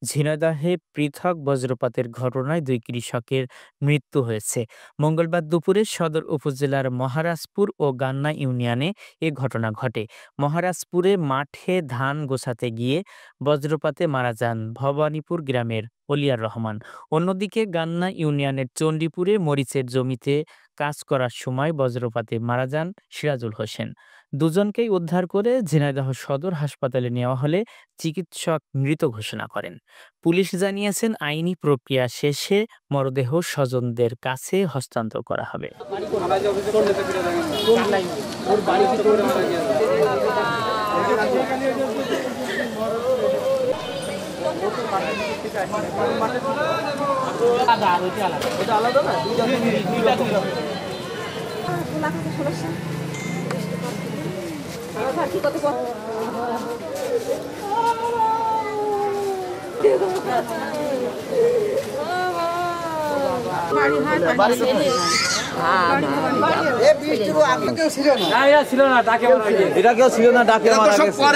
ঝিনাইদহে পৃথক বজ্রপাতের ঘটনায় ২ কৃষকের মৃত্যু হয়েছে। মঙ্গলবার দুপুরে সদর উপজেলার মহারাজপুর ও গান্না ইউনিয়নে এ ঘটনা ঘটে। মহারাজপুরে মাঠে ধান গোছাতে গিয়ে বজ্রপাতে মারা যান ভবানীপুর গ্রামের অলিয়ার রহমান। অন্যদিকে গান্না ইউনিয়নের চণ্ডীপুরে মরিচের জমিতে কাজ করার সময় বজ্রপাতে মারা যান সিরাজুল হোসেন। দুজনকেই উদ্ধার করে ঝিনাইদহ সদর হাসপাতালে নেওয়া হলে চিকিৎসক মৃত ঘোষণা করেন। পুলিশ জানিয়েছেন আইনি প্রক্রিয়া শেষে মরদেহ স্বজনদের কাছে হস্তান্তর করা হবে। এটা কেউ ছিল না, ডাকে মারা গেছে।